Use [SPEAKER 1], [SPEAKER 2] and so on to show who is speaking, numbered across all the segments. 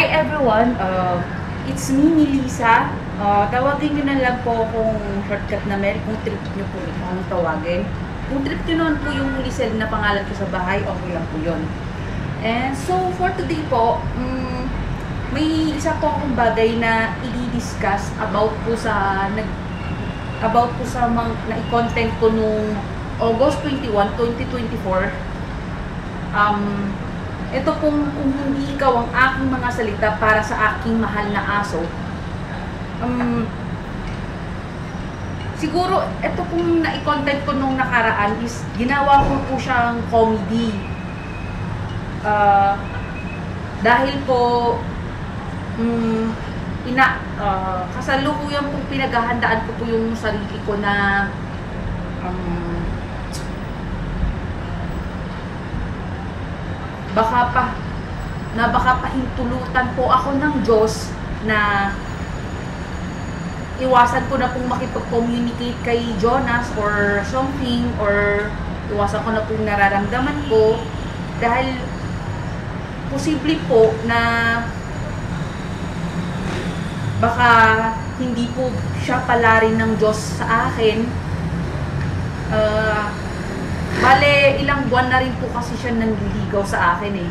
[SPEAKER 1] Hi everyone, it's me, Lisa. Tawagin nyo na lang po kung shortcut na meron kung trip nyo po akong tawagin. Kung trip nyo noon po yung Lisel na pangalan ko sa bahay, okay lang po yun. And so for today po, may isa po akong bagay na i-discuss about po sa mga na-content ko nung August 21, 2024. Ito kung hindi ikaw ang aking mga salita para sa aking mahal na aso. Siguro, ito kung na-content ko nung nakaraan is, ginawa ko po siyang comedy. Dahil po, kasalukuyan pong pinaghahandaan ko po yung sarili ko na baka pahintulutan po ako ng Diyos na iwasan ko na pong makipag-communicate kay Jonas or something, or iwasan ko na pong nararamdaman ko dahil posible po na baka hindi po siya pala rin ng Diyos sa akin. Bale, ilang buwan na rin po kasi siya nanliligaw sa akin eh.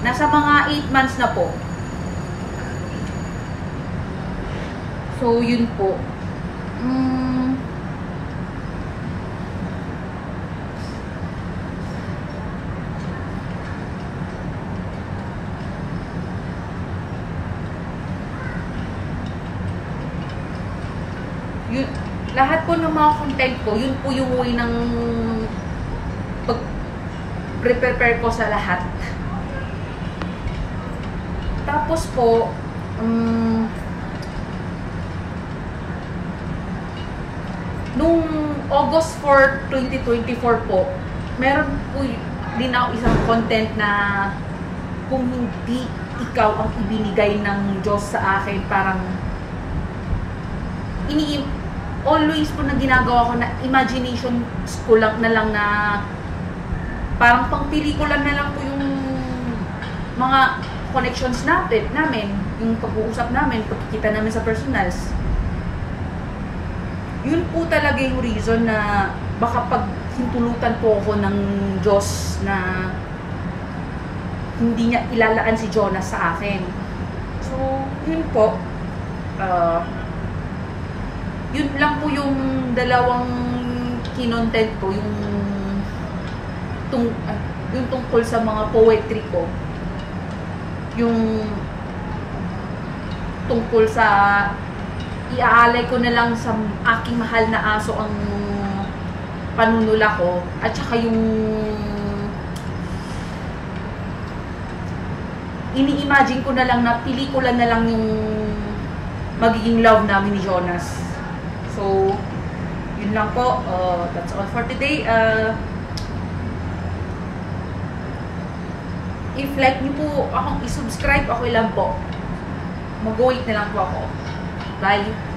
[SPEAKER 1] Nasa mga 8 months na po. So, yun po. Yun, lahat po ng mga content ko, yun po yung way ng pag-prepare ko sa lahat. Tapos po, nung August 4, 2024 po, meron po din ako isang content na kung hindi ikaw ang ibinigay ng Diyos sa akin, parang always po na ginagawa ko na imagination ko lang na parang pang pelikula na lang po yung mga connections namin, yung pag-uusap namin, pagkikita namin sa personals. Yun po talaga yung reason na baka pag hintulutan po ako ng Diyos na hindi niya ilalaan si Jonas sa akin. So, yun po. Yun lang po yung dalawang kinontent ko, yung tungkol sa mga poetry ko, yung tungkol sa iaalay ko na lang sa aking mahal na aso ang panunula ko, at saka yung ini-imagine ko na lang na pelikula na lang yung magiging love namin ni Jonas. So, yun lang po. That's all for today. If like nyo po akong i-subscribe, okay lang po. Mag-wait na lang po ako. Bye!